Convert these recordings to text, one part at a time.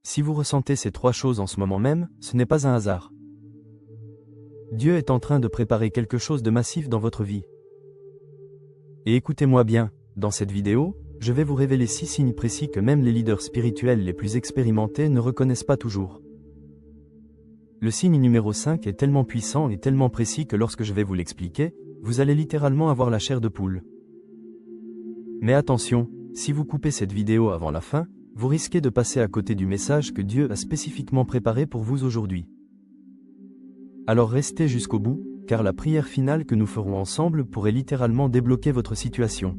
Si vous ressentez ces trois choses en ce moment même, ce n'est pas un hasard. Dieu est en train de préparer quelque chose de massif dans votre vie. Et écoutez-moi bien, dans cette vidéo, je vais vous révéler 6 signes précis que même les leaders spirituels les plus expérimentés ne reconnaissent pas toujours. Le signe numéro 5 est tellement puissant et tellement précis que lorsque je vais vous l'expliquer, vous allez littéralement avoir la chair de poule. Mais attention, si vous coupez cette vidéo avant la fin, vous risquez de passer à côté du message que Dieu a spécifiquement préparé pour vous aujourd'hui. Alors restez jusqu'au bout, car la prière finale que nous ferons ensemble pourrait littéralement débloquer votre situation.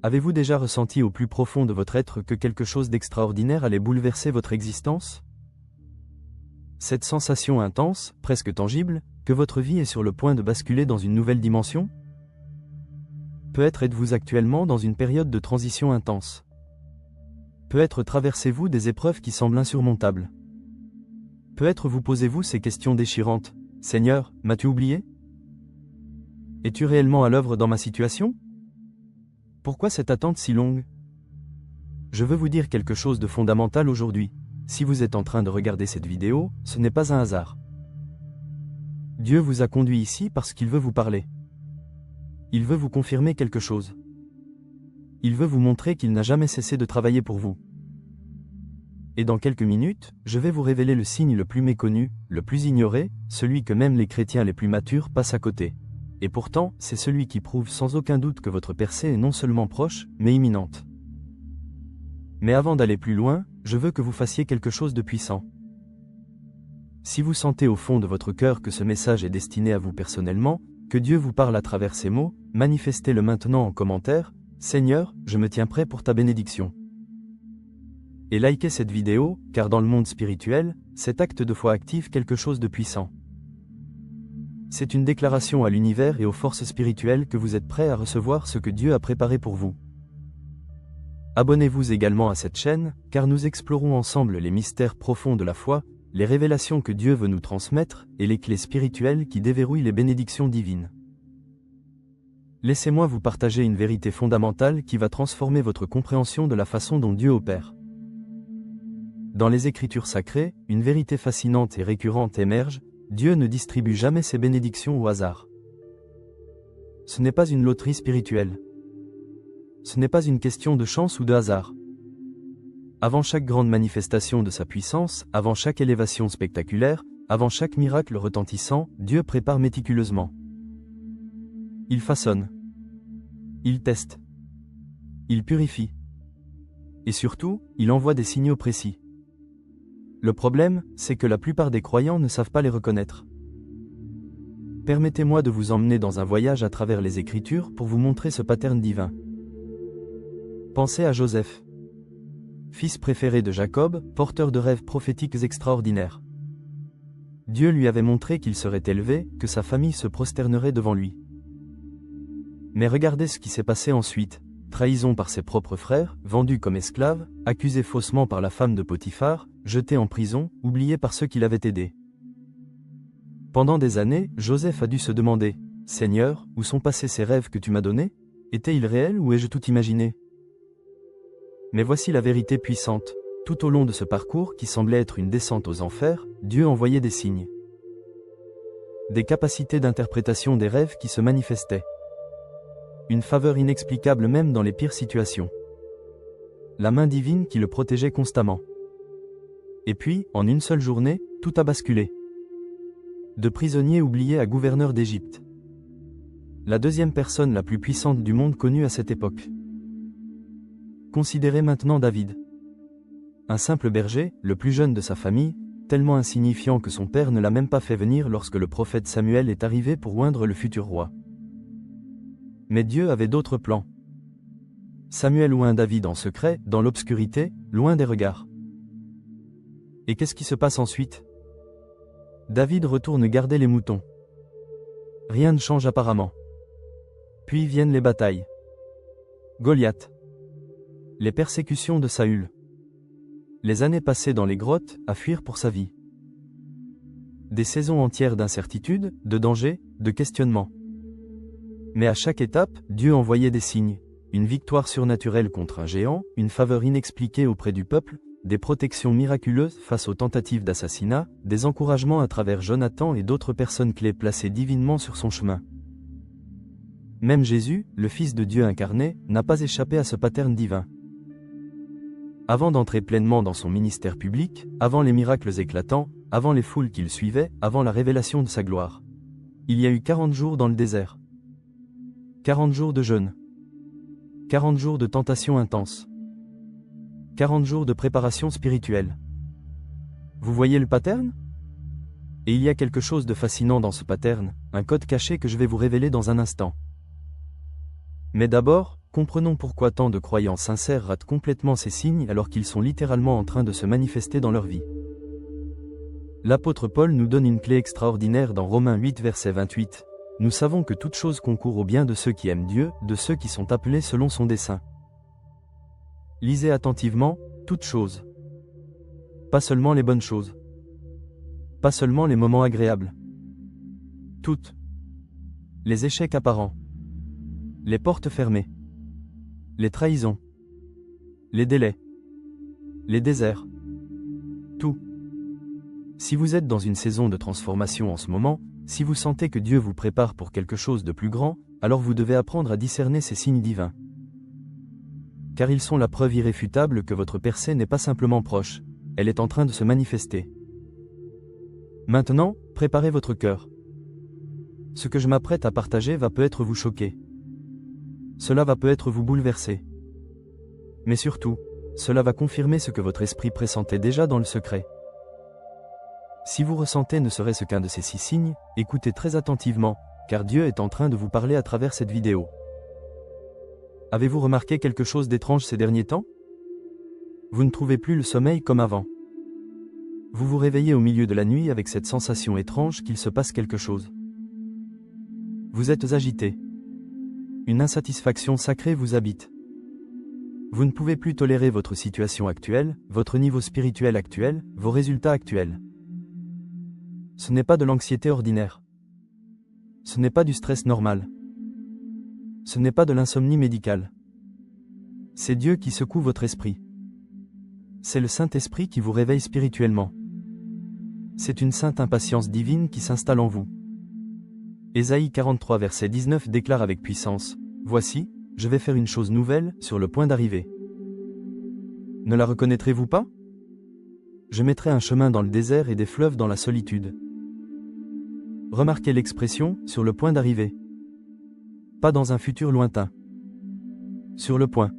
Avez-vous déjà ressenti au plus profond de votre être que quelque chose d'extraordinaire allait bouleverser votre existence? Cette sensation intense, presque tangible, que votre vie est sur le point de basculer dans une nouvelle dimension? Peut-être êtes-vous actuellement dans une période de transition intense. Peut-être traversez-vous des épreuves qui semblent insurmontables. Peut-être vous posez-vous ces questions déchirantes. Seigneur, m'as-tu oublié? Es-tu réellement à l'œuvre dans ma situation? Pourquoi cette attente si longue? Je veux vous dire quelque chose de fondamental aujourd'hui. Si vous êtes en train de regarder cette vidéo, ce n'est pas un hasard. Dieu vous a conduit ici parce qu'il veut vous parler. Il veut vous confirmer quelque chose. Il veut vous montrer qu'il n'a jamais cessé de travailler pour vous. Et dans quelques minutes, je vais vous révéler le signe le plus méconnu, le plus ignoré, celui que même les chrétiens les plus matures passent à côté. Et pourtant, c'est celui qui prouve sans aucun doute que votre percée est non seulement proche, mais imminente. Mais avant d'aller plus loin, je veux que vous fassiez quelque chose de puissant. Si vous sentez au fond de votre cœur que ce message est destiné à vous personnellement, que Dieu vous parle à travers ces mots, manifestez-le maintenant en commentaire. Seigneur, je me tiens prêt pour ta bénédiction. Et likez cette vidéo, car dans le monde spirituel, cet acte de foi active quelque chose de puissant. C'est une déclaration à l'univers et aux forces spirituelles que vous êtes prêts à recevoir ce que Dieu a préparé pour vous. Abonnez-vous également à cette chaîne, car nous explorons ensemble les mystères profonds de la foi, les révélations que Dieu veut nous transmettre, et les clés spirituelles qui déverrouillent les bénédictions divines. Laissez-moi vous partager une vérité fondamentale qui va transformer votre compréhension de la façon dont Dieu opère. Dans les Écritures sacrées, une vérité fascinante et récurrente émerge: Dieu ne distribue jamais ses bénédictions au hasard. Ce n'est pas une loterie spirituelle. Ce n'est pas une question de chance ou de hasard. Avant chaque grande manifestation de sa puissance, avant chaque élévation spectaculaire, avant chaque miracle retentissant, Dieu prépare méticuleusement. Il façonne. Il teste. Il purifie. Et surtout, il envoie des signaux précis. Le problème, c'est que la plupart des croyants ne savent pas les reconnaître. Permettez-moi de vous emmener dans un voyage à travers les Écritures pour vous montrer ce pattern divin. Pensez à Joseph, fils préféré de Jacob, porteur de rêves prophétiques extraordinaires. Dieu lui avait montré qu'il serait élevé, que sa famille se prosternerait devant lui. Mais regardez ce qui s'est passé ensuite: trahison par ses propres frères, vendu comme esclave, accusé faussement par la femme de Potiphar, jeté en prison, oublié par ceux qui l'avaient aidé. Pendant des années, Joseph a dû se demander: Seigneur, où sont passés ces rêves que tu m'as donnés? Étaient-ils réels ou ai-je tout imaginé? Mais voici la vérité puissante. Tout au long de ce parcours qui semblait être une descente aux enfers, Dieu envoyait des signes. Des capacités d'interprétation des rêves qui se manifestaient. Une faveur inexplicable même dans les pires situations. La main divine qui le protégeait constamment. Et puis, en une seule journée, tout a basculé. De prisonnier oublié à gouverneur d'Égypte. La deuxième personne la plus puissante du monde connue à cette époque. Considérez maintenant David. Un simple berger, le plus jeune de sa famille, tellement insignifiant que son père ne l'a même pas fait venir lorsque le prophète Samuel est arrivé pour oindre le futur roi. Mais Dieu avait d'autres plans. Samuel oint David en secret, dans l'obscurité, loin des regards. Et qu'est-ce qui se passe ensuite? David retourne garder les moutons. Rien ne change apparemment. Puis viennent les batailles. Goliath. Les persécutions de Saül. Les années passées dans les grottes, à fuir pour sa vie. Des saisons entières d'incertitude, de danger, de questionnement. Mais à chaque étape, Dieu envoyait des signes. Une victoire surnaturelle contre un géant, une faveur inexpliquée auprès du peuple, des protections miraculeuses face aux tentatives d'assassinat, des encouragements à travers Jonathan et d'autres personnes clés placées divinement sur son chemin. Même Jésus, le Fils de Dieu incarné, n'a pas échappé à ce pattern divin. Avant d'entrer pleinement dans son ministère public, avant les miracles éclatants, avant les foules qu'il suivait, avant la révélation de sa gloire, il y a eu 40 jours dans le désert. 40 jours de jeûne. 40 jours de tentation intense. 40 jours de préparation spirituelle. Vous voyez le pattern? Et il y a quelque chose de fascinant dans ce pattern, un code caché que je vais vous révéler dans un instant. Mais d'abord, comprenons pourquoi tant de croyants sincères ratent complètement ces signes alors qu'ils sont littéralement en train de se manifester dans leur vie. L'apôtre Paul nous donne une clé extraordinaire dans Romains 8 verset 28. Nous savons que toute chose concourt au bien de ceux qui aiment Dieu, de ceux qui sont appelés selon son dessein. Lisez attentivement, toutes choses. Pas seulement les bonnes choses. Pas seulement les moments agréables. Toutes. Les échecs apparents. Les portes fermées. Les trahisons. Les délais. Les déserts. Tout. Si vous êtes dans une saison de transformation en ce moment, si vous sentez que Dieu vous prépare pour quelque chose de plus grand, alors vous devez apprendre à discerner ces signes divins. Car ils sont la preuve irréfutable que votre percée n'est pas simplement proche, elle est en train de se manifester. Maintenant, préparez votre cœur. Ce que je m'apprête à partager va peut-être vous choquer. Cela va peut-être vous bouleverser. Mais surtout, cela va confirmer ce que votre esprit pressentait déjà dans le secret. Si vous ressentez ne serait-ce qu'un de ces 6 signes, écoutez très attentivement, car Dieu est en train de vous parler à travers cette vidéo. Avez-vous remarqué quelque chose d'étrange ces derniers temps? Vous ne trouvez plus le sommeil comme avant. Vous vous réveillez au milieu de la nuit avec cette sensation étrange qu'il se passe quelque chose. Vous êtes agité. Une insatisfaction sacrée vous habite. Vous ne pouvez plus tolérer votre situation actuelle, votre niveau spirituel actuel, vos résultats actuels. Ce n'est pas de l'anxiété ordinaire. Ce n'est pas du stress normal. Ce n'est pas de l'insomnie médicale. C'est Dieu qui secoue votre esprit. C'est le Saint-Esprit qui vous réveille spirituellement. C'est une sainte impatience divine qui s'installe en vous. Ésaïe 43 verset 19 déclare avec puissance, « Voici, je vais faire une chose nouvelle, sur le point d'arriver. Ne la reconnaîtrez-vous pas? Je mettrai un chemin dans le désert et des fleuves dans la solitude. » Remarquez l'expression « sur le point d'arriver ». Pas dans un futur lointain. Sur le point.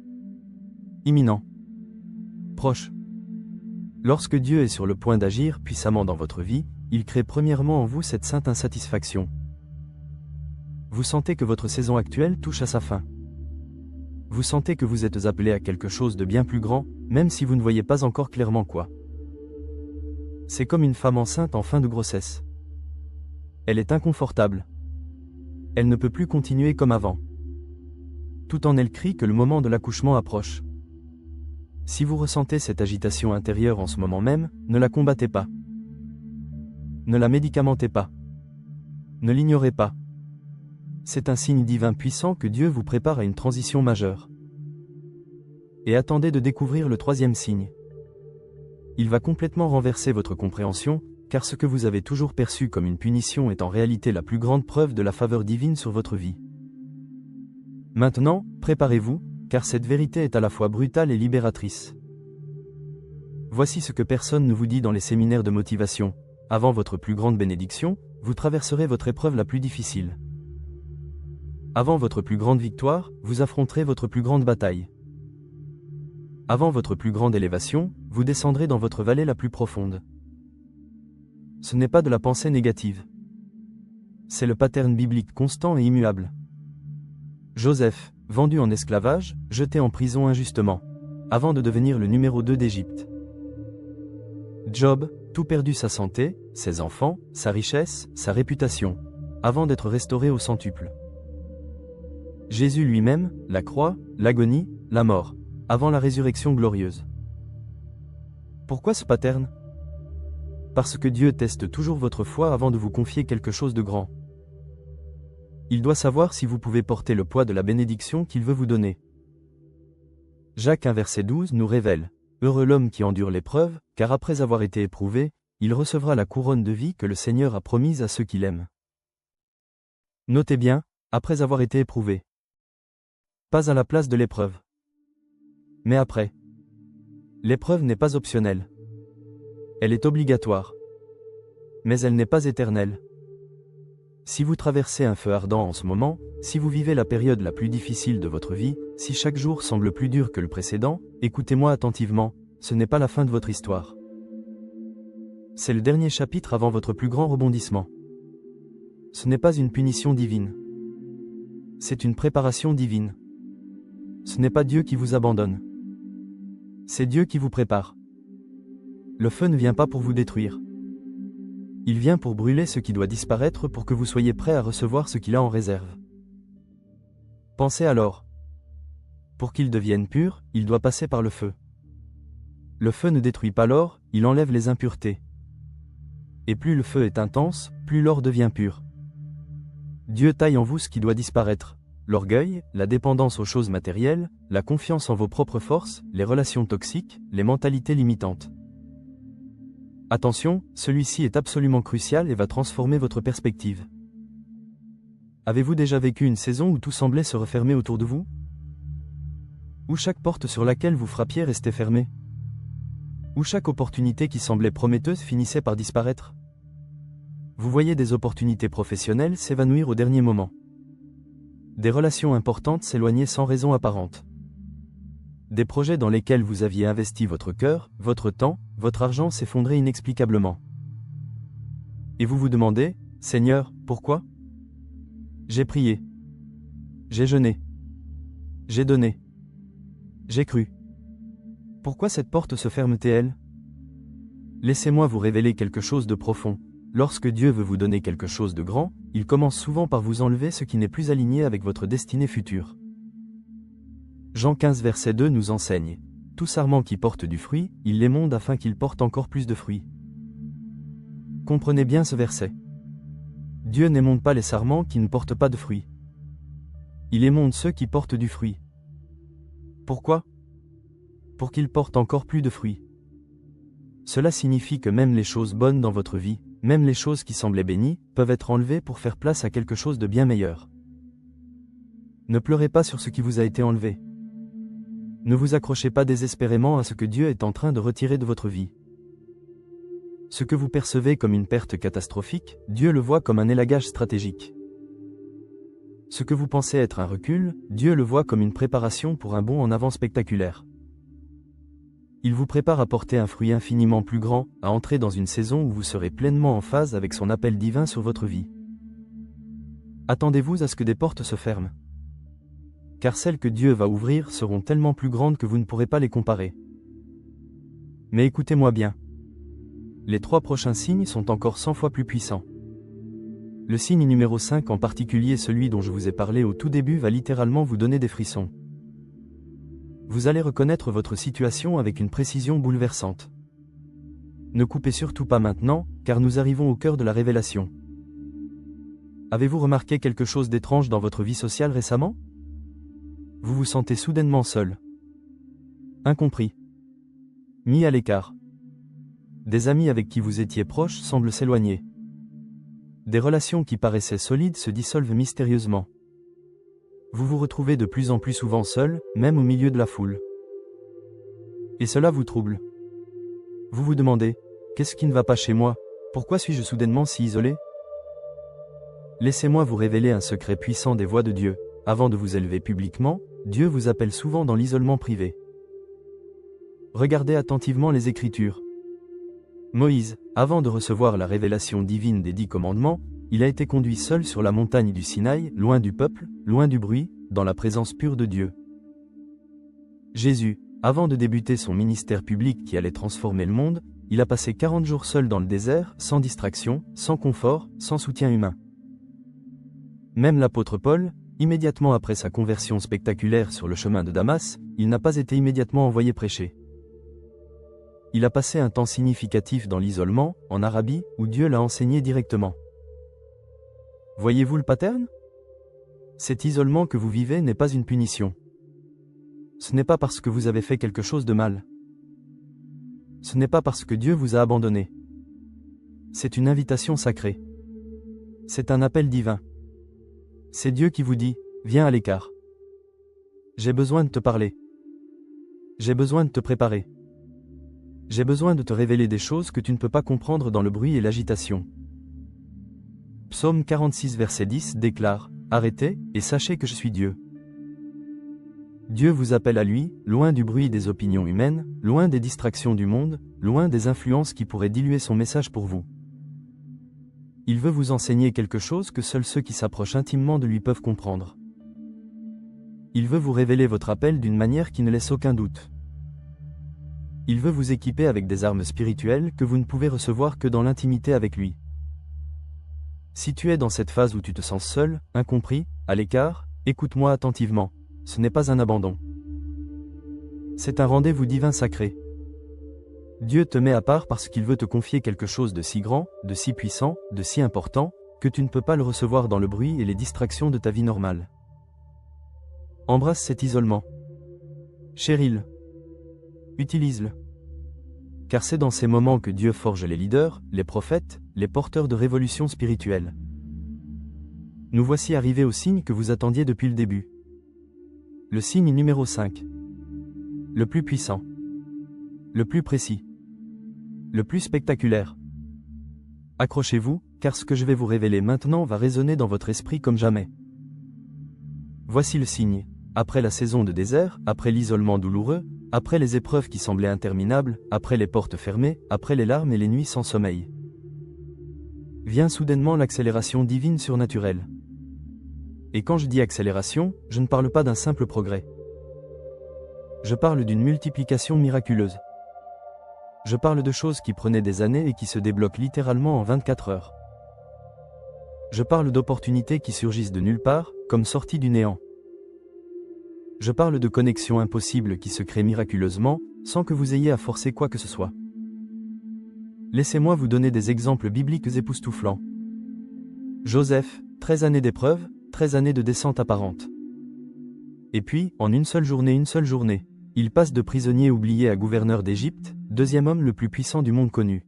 Imminent. Proche. Lorsque Dieu est sur le point d'agir puissamment dans votre vie, il crée premièrement en vous cette sainte insatisfaction. Vous sentez que votre saison actuelle touche à sa fin. Vous sentez que vous êtes appelé à quelque chose de bien plus grand, même si vous ne voyez pas encore clairement quoi. C'est comme une femme enceinte en fin de grossesse. Elle est inconfortable. Elle ne peut plus continuer comme avant. Tout en elle crie que le moment de l'accouchement approche. Si vous ressentez cette agitation intérieure en ce moment même, ne la combattez pas. Ne la médicamentez pas. Ne l'ignorez pas. C'est un signe divin puissant que Dieu vous prépare à une transition majeure. Et attendez de découvrir le 3e signe. Il va complètement renverser votre compréhension, car ce que vous avez toujours perçu comme une punition est en réalité la plus grande preuve de la faveur divine sur votre vie. Maintenant, préparez-vous, car cette vérité est à la fois brutale et libératrice. Voici ce que personne ne vous dit dans les séminaires de motivation. Avant votre plus grande bénédiction, vous traverserez votre épreuve la plus difficile. Avant votre plus grande victoire, vous affronterez votre plus grande bataille. Avant votre plus grande élévation, vous descendrez dans votre vallée la plus profonde. Ce n'est pas de la pensée négative. C'est le pattern biblique constant et immuable. Joseph, vendu en esclavage, jeté en prison injustement, avant de devenir le numéro 2 d'Égypte. Job, tout perdu sa santé, ses enfants, sa richesse, sa réputation, avant d'être restauré au centuple. Jésus lui-même, la croix, l'agonie, la mort, avant la résurrection glorieuse. Pourquoi ce pattern? Parce que Dieu teste toujours votre foi avant de vous confier quelque chose de grand. Il doit savoir si vous pouvez porter le poids de la bénédiction qu'il veut vous donner. Jacques 1 verset 12 nous révèle, Heureux l'homme qui endure l'épreuve, car après avoir été éprouvé, il recevra la couronne de vie que le Seigneur a promise à ceux qui l'aiment. Notez bien, après avoir été éprouvé. Pas à la place de l'épreuve. Mais après. L'épreuve n'est pas optionnelle. Elle est obligatoire. Mais elle n'est pas éternelle. Si vous traversez un feu ardent en ce moment, si vous vivez la période la plus difficile de votre vie, si chaque jour semble plus dur que le précédent, écoutez-moi attentivement, ce n'est pas la fin de votre histoire. C'est le dernier chapitre avant votre plus grand rebondissement. Ce n'est pas une punition divine. C'est une préparation divine. Ce n'est pas Dieu qui vous abandonne. C'est Dieu qui vous prépare. Le feu ne vient pas pour vous détruire. Il vient pour brûler ce qui doit disparaître pour que vous soyez prêt à recevoir ce qu'il a en réserve. Pensez alors. Pour qu'il devienne pur, il doit passer par le feu. Le feu ne détruit pas l'or, il enlève les impuretés. Et plus le feu est intense, plus l'or devient pur. Dieu taille en vous ce qui doit disparaître. L'orgueil, la dépendance aux choses matérielles, la confiance en vos propres forces, les relations toxiques, les mentalités limitantes. Attention, celui-ci est absolument crucial et va transformer votre perspective. Avez-vous déjà vécu une saison où tout semblait se refermer autour de vous? Où chaque porte sur laquelle vous frappiez restait fermée? Où chaque opportunité qui semblait prometteuse finissait par disparaître? Vous voyez des opportunités professionnelles s'évanouir au dernier moment. Des relations importantes s'éloigner sans raison apparente. Des projets dans lesquels vous aviez investi votre cœur, votre temps, votre argent s'effondrer inexplicablement. Et vous vous demandez, Seigneur, pourquoi? J'ai prié. J'ai jeûné. J'ai donné. J'ai cru. Pourquoi cette porte se ferme-t-elle? Laissez-moi vous révéler quelque chose de profond. Lorsque Dieu veut vous donner quelque chose de grand, il commence souvent par vous enlever ce qui n'est plus aligné avec votre destinée future. Jean 15 verset 2 nous enseigne. Tout sarment qui porte du fruit, il l'émonde afin qu'il porte encore plus de fruits. Comprenez bien ce verset. Dieu n'émonde pas les sarments qui ne portent pas de fruits. Il émonde ceux qui portent du fruit. Pourquoi? Pour qu'ils portent encore plus de fruits. Cela signifie que même les choses bonnes dans votre vie, même les choses qui semblaient bénies, peuvent être enlevées pour faire place à quelque chose de bien meilleur. Ne pleurez pas sur ce qui vous a été enlevé. Ne vous accrochez pas désespérément à ce que Dieu est en train de retirer de votre vie. Ce que vous percevez comme une perte catastrophique, Dieu le voit comme un élagage stratégique. Ce que vous pensez être un recul, Dieu le voit comme une préparation pour un bond en avant spectaculaire. Il vous prépare à porter un fruit infiniment plus grand, à entrer dans une saison où vous serez pleinement en phase avec son appel divin sur votre vie. Attendez-vous à ce que des portes se ferment. Car celles que Dieu va ouvrir seront tellement plus grandes que vous ne pourrez pas les comparer. Mais écoutez-moi bien. Les 3 prochains signes sont encore 100 fois plus puissants. Le signe numéro 5 en particulier, celui dont je vous ai parlé au tout début, va littéralement vous donner des frissons. Vous allez reconnaître votre situation avec une précision bouleversante. Ne coupez surtout pas maintenant, car nous arrivons au cœur de la révélation. Avez-vous remarqué quelque chose d'étrange dans votre vie sociale récemment? Vous vous sentez soudainement seul. Incompris. Mis à l'écart. Des amis avec qui vous étiez proche semblent s'éloigner. Des relations qui paraissaient solides se dissolvent mystérieusement. Vous vous retrouvez de plus en plus souvent seul, même au milieu de la foule. Et cela vous trouble. Vous vous demandez, qu'est-ce qui ne va pas chez moi? Pourquoi suis-je soudainement si isolé? Laissez-moi vous révéler un secret puissant des voies de Dieu. Avant de vous élever publiquement, Dieu vous appelle souvent dans l'isolement privé. Regardez attentivement les Écritures. Moïse, avant de recevoir la révélation divine des 10 commandements, il a été conduit seul sur la montagne du Sinaï, loin du peuple, loin du bruit, dans la présence pure de Dieu. Jésus, avant de débuter son ministère public qui allait transformer le monde, il a passé 40 jours seul dans le désert, sans distraction, sans confort, sans soutien humain. Même l'apôtre Paul, immédiatement après sa conversion spectaculaire sur le chemin de Damas, il n'a pas été immédiatement envoyé prêcher. Il a passé un temps significatif dans l'isolement, en Arabie, où Dieu l'a enseigné directement. Voyez-vous le pattern? Cet isolement que vous vivez n'est pas une punition. Ce n'est pas parce que vous avez fait quelque chose de mal. ce n'est pas parce que Dieu vous a abandonné. C'est une invitation sacrée. C'est un appel divin. C'est Dieu qui vous dit, viens à l'écart. J'ai besoin de te parler. J'ai besoin de te préparer. J'ai besoin de te révéler des choses que tu ne peux pas comprendre dans le bruit et l'agitation. Psaume 46 verset 10 déclare, « Arrêtez, et sachez que je suis Dieu. » Dieu vous appelle à lui, loin du bruit des opinions humaines, loin des distractions du monde, loin des influences qui pourraient diluer son message pour vous. Il veut vous enseigner quelque chose que seuls ceux qui s'approchent intimement de lui peuvent comprendre. Il veut vous révéler votre appel d'une manière qui ne laisse aucun doute. Il veut vous équiper avec des armes spirituelles que vous ne pouvez recevoir que dans l'intimité avec lui. Si tu es dans cette phase où tu te sens seul, incompris, à l'écart, écoute-moi attentivement. Ce n'est pas un abandon. C'est un rendez-vous divin sacré. Dieu te met à part parce qu'il veut te confier quelque chose de si grand, de si puissant, de si important, que tu ne peux pas le recevoir dans le bruit et les distractions de ta vie normale. Embrasse cet isolement. Chéris-le. Utilise-le. Car c'est dans ces moments que Dieu forge les leaders, les prophètes, les porteurs de révolution spirituelle. Nous voici arrivés au signe que vous attendiez depuis le début. Le signe numéro 5. Le plus puissant. Le plus précis. Le plus spectaculaire. Accrochez-vous, car ce que je vais vous révéler maintenant va résonner dans votre esprit comme jamais. Voici le signe. Après la saison de désert, après l'isolement douloureux, après les épreuves qui semblaient interminables, après les portes fermées, après les larmes et les nuits sans sommeil. Vient soudainement l'accélération divine surnaturelle. Et quand je dis accélération, je ne parle pas d'un simple progrès. Je parle d'une multiplication miraculeuse. Je parle de choses qui prenaient des années et qui se débloquent littéralement en 24 heures. Je parle d'opportunités qui surgissent de nulle part, comme sorties du néant. Je parle de connexions impossibles qui se créent miraculeusement, sans que vous ayez à forcer quoi que ce soit. Laissez-moi vous donner des exemples bibliques époustouflants. Joseph, 13 années d'épreuve, 13 années de descente apparente. Et puis, en une seule journée, il passe de prisonnier oublié à gouverneur d'Égypte, deuxième homme le plus puissant du monde connu.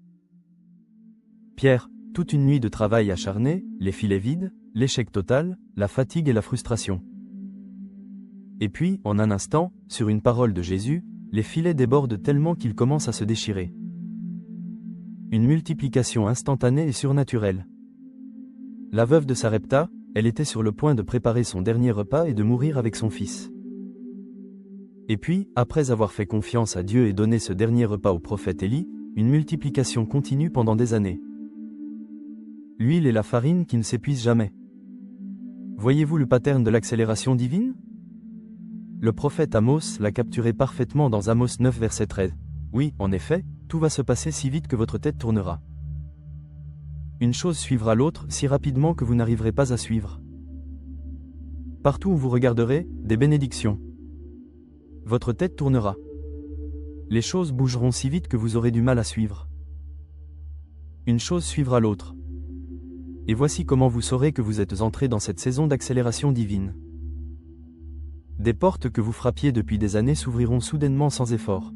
Pierre, toute une nuit de travail acharné, les filets vides, l'échec total, la fatigue et la frustration. Et puis, en un instant, sur une parole de Jésus, les filets débordent tellement qu'ils commencent à se déchirer. Une multiplication instantanée et surnaturelle. La veuve de Sarepta, elle était sur le point de préparer son dernier repas et de mourir avec son fils. Et puis, après avoir fait confiance à Dieu et donné ce dernier repas au prophète Élie, une multiplication continue pendant des années. L'huile et la farine qui ne s'épuisent jamais. Voyez-vous le pattern de l'accélération divine? Le prophète Amos l'a capturé parfaitement dans Amos 9 verset 13. Oui, en effet, tout va se passer si vite que votre tête tournera. Une chose suivra l'autre si rapidement que vous n'arriverez pas à suivre. Partout où vous regarderez, des bénédictions. Votre tête tournera. Les choses bougeront si vite que vous aurez du mal à suivre. Une chose suivra l'autre. Et voici comment vous saurez que vous êtes entré dans cette saison d'accélération divine. Des portes que vous frappiez depuis des années s'ouvriront soudainement sans effort.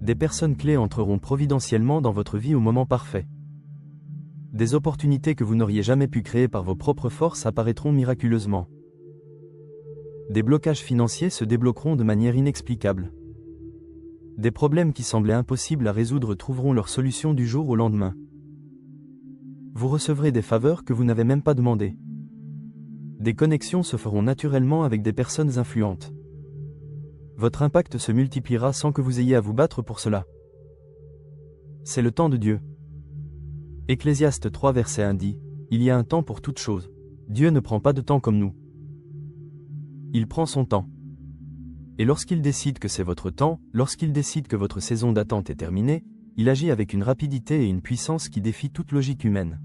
Des personnes clés entreront providentiellement dans votre vie au moment parfait. Des opportunités que vous n'auriez jamais pu créer par vos propres forces apparaîtront miraculeusement. Des blocages financiers se débloqueront de manière inexplicable. Des problèmes qui semblaient impossibles à résoudre trouveront leur solution du jour au lendemain. Vous recevrez des faveurs que vous n'avez même pas demandées. Des connexions se feront naturellement avec des personnes influentes. Votre impact se multipliera sans que vous ayez à vous battre pour cela. C'est le temps de Dieu. Ecclésiaste 3 verset 1 dit, « Il y a un temps pour toute chose. Dieu ne prend pas de temps comme nous. Il prend son temps. Et lorsqu'il décide que c'est votre temps, lorsqu'il décide que votre saison d'attente est terminée, il agit avec une rapidité et une puissance qui défient toute logique humaine. »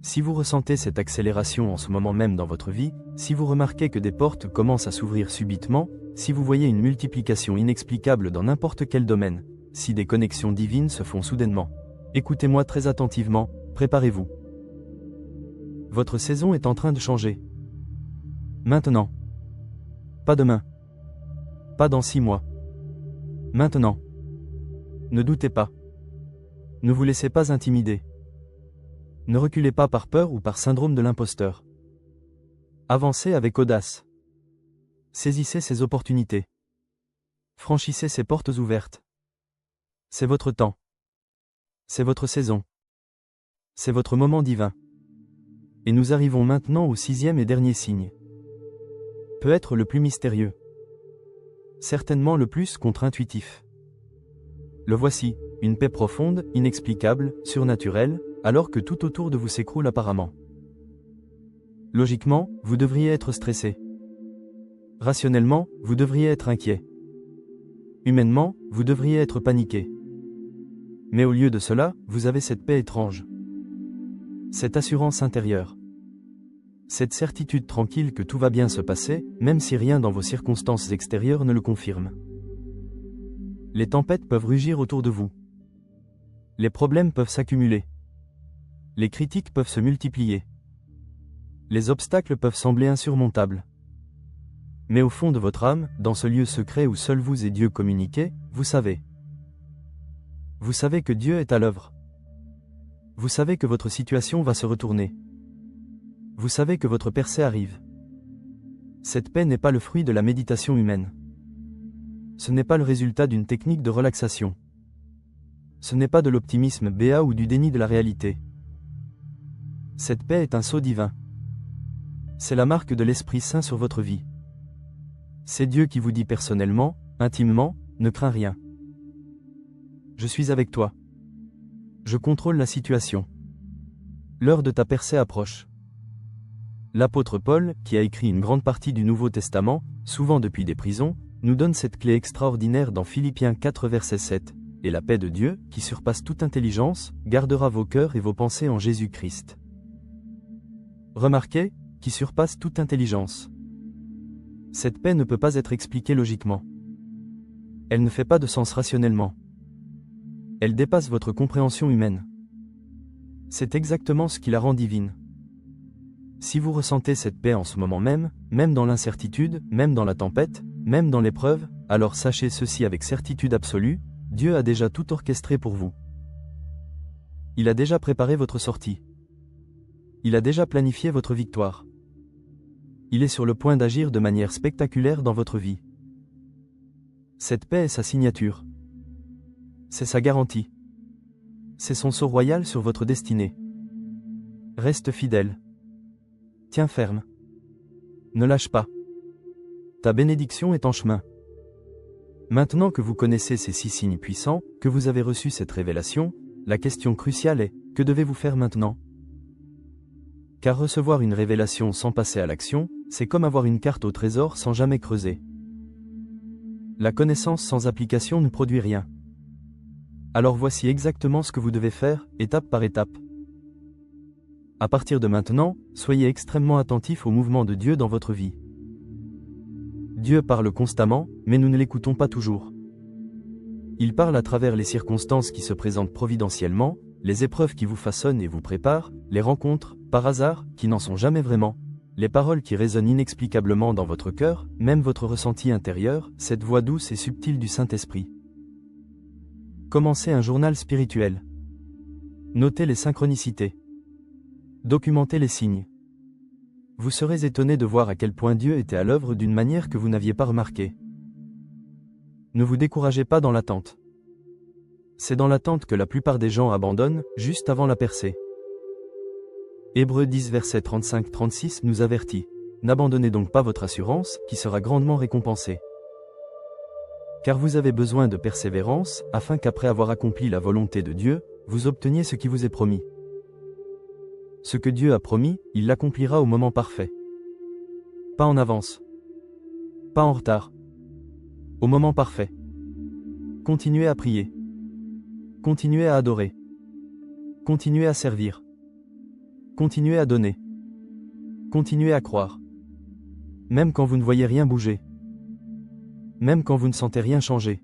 Si vous ressentez cette accélération en ce moment même dans votre vie, si vous remarquez que des portes commencent à s'ouvrir subitement, si vous voyez une multiplication inexplicable dans n'importe quel domaine, si des connexions divines se font soudainement, écoutez-moi très attentivement, préparez-vous. Votre saison est en train de changer. Maintenant. Pas demain. Pas dans 6 mois. Maintenant. Ne doutez pas. Ne vous laissez pas intimider. Ne reculez pas par peur ou par syndrome de l'imposteur. Avancez avec audace. Saisissez ces opportunités. Franchissez ces portes ouvertes. C'est votre temps. C'est votre saison. C'est votre moment divin. Et nous arrivons maintenant au 6e et dernier signe. Peut être le plus mystérieux. Certainement le plus contre-intuitif. Le voici, une paix profonde, inexplicable, surnaturelle, alors que tout autour de vous s'écroule apparemment. Logiquement, vous devriez être stressé. Rationnellement, vous devriez être inquiet. Humainement, vous devriez être paniqué. Mais au lieu de cela, vous avez cette paix étrange. Cette assurance intérieure. Cette certitude tranquille que tout va bien se passer, même si rien dans vos circonstances extérieures ne le confirme. Les tempêtes peuvent rugir autour de vous. Les problèmes peuvent s'accumuler. Les critiques peuvent se multiplier. Les obstacles peuvent sembler insurmontables. Mais au fond de votre âme, dans ce lieu secret où seul vous et Dieu communiquez, vous savez. Vous savez que Dieu est à l'œuvre. Vous savez que votre situation va se retourner. Vous savez que votre percée arrive. Cette paix n'est pas le fruit de la méditation humaine. Ce n'est pas le résultat d'une technique de relaxation. Ce n'est pas de l'optimisme béat ou du déni de la réalité. Cette paix est un sceau divin. C'est la marque de l'Esprit Saint sur votre vie. C'est Dieu qui vous dit personnellement, intimement, ne crains rien. Je suis avec toi. Je contrôle la situation. L'heure de ta percée approche. L'apôtre Paul, qui a écrit une grande partie du Nouveau Testament, souvent depuis des prisons, nous donne cette clé extraordinaire dans Philippiens 4 verset 7. Et la paix de Dieu, qui surpasse toute intelligence, gardera vos cœurs et vos pensées en Jésus-Christ. Remarquez, qui surpasse toute intelligence. Cette paix ne peut pas être expliquée logiquement. Elle ne fait pas de sens rationnellement. Elle dépasse votre compréhension humaine. C'est exactement ce qui la rend divine. Si vous ressentez cette paix en ce moment même dans l'incertitude, même dans la tempête, même dans l'épreuve, alors sachez ceci avec certitude absolue, Dieu a déjà tout orchestré pour vous. Il a déjà préparé votre sortie. Il a déjà planifié votre victoire. Il est sur le point d'agir de manière spectaculaire dans votre vie. Cette paix est sa signature. C'est sa garantie. C'est son sceau royal sur votre destinée. Reste fidèle. Tiens ferme. Ne lâche pas. Ta bénédiction est en chemin. Maintenant que vous connaissez ces 6 signes puissants, que vous avez reçu cette révélation, la question cruciale est, que devez-vous faire maintenant? Car recevoir une révélation sans passer à l'action, c'est comme avoir une carte au trésor sans jamais creuser. La connaissance sans application ne produit rien. Alors voici exactement ce que vous devez faire, étape par étape. À partir de maintenant, soyez extrêmement attentifs au mouvement de Dieu dans votre vie. Dieu parle constamment, mais nous ne l'écoutons pas toujours. Il parle à travers les circonstances qui se présentent providentiellement, les épreuves qui vous façonnent et vous préparent, les rencontres, par hasard, qui n'en sont jamais vraiment, les paroles qui résonnent inexplicablement dans votre cœur, même votre ressenti intérieur, cette voix douce et subtile du Saint-Esprit. Commencez un journal spirituel. Notez les synchronicités. Documentez les signes. Vous serez étonné de voir à quel point Dieu était à l'œuvre d'une manière que vous n'aviez pas remarquée. Ne vous découragez pas dans l'attente. C'est dans l'attente que la plupart des gens abandonnent, juste avant la percée. Hébreux 10 verset 35-36 nous avertit. N'abandonnez donc pas votre assurance, qui sera grandement récompensée. Car vous avez besoin de persévérance, afin qu'après avoir accompli la volonté de Dieu, vous obteniez ce qui vous est promis. Ce que Dieu a promis, il l'accomplira au moment parfait. Pas en avance. Pas en retard. Au moment parfait. Continuez à prier. Continuez à adorer. Continuez à servir. Continuez à donner. Continuez à croire. Même quand vous ne voyez rien bouger. Même quand vous ne sentez rien changer.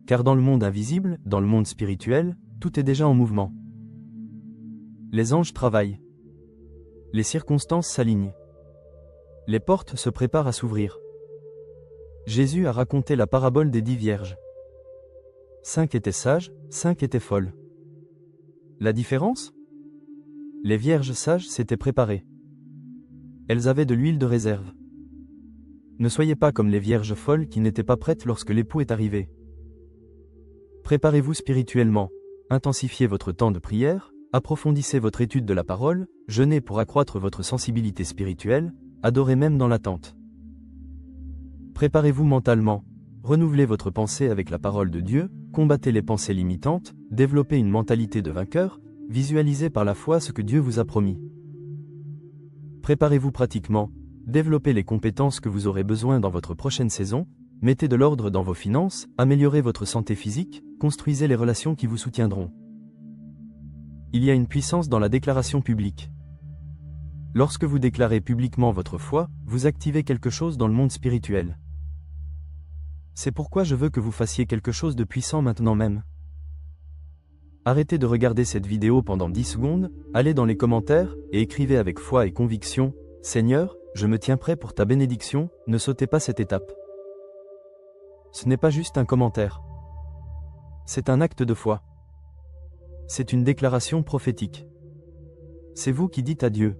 Car dans le monde invisible, dans le monde spirituel, tout est déjà en mouvement. Les anges travaillent. Les circonstances s'alignent. Les portes se préparent à s'ouvrir. Jésus a raconté la parabole des 10 vierges. 5 étaient sages, 5 étaient folles. La différence? Les vierges sages s'étaient préparées. Elles avaient de l'huile de réserve. Ne soyez pas comme les vierges folles qui n'étaient pas prêtes lorsque l'époux est arrivé. Préparez-vous spirituellement, intensifiez votre temps de prière, approfondissez votre étude de la parole, jeûnez pour accroître votre sensibilité spirituelle, adorez même dans l'attente. Préparez-vous mentalement, renouvelez votre pensée avec la parole de Dieu, combattez les pensées limitantes, développez une mentalité de vainqueur, visualisez par la foi ce que Dieu vous a promis. Préparez-vous pratiquement, développez les compétences que vous aurez besoin dans votre prochaine saison, mettez de l'ordre dans vos finances, améliorez votre santé physique, construisez les relations qui vous soutiendront. Il y a une puissance dans la déclaration publique. Lorsque vous déclarez publiquement votre foi, vous activez quelque chose dans le monde spirituel. C'est pourquoi je veux que vous fassiez quelque chose de puissant maintenant même. Arrêtez de regarder cette vidéo pendant 10 secondes, allez dans les commentaires, et écrivez avec foi et conviction, « Seigneur, je me tiens prêt pour ta bénédiction, ne sautez pas cette étape. » Ce n'est pas juste un commentaire. C'est un acte de foi. C'est une déclaration prophétique. C'est vous qui dites à Dieu,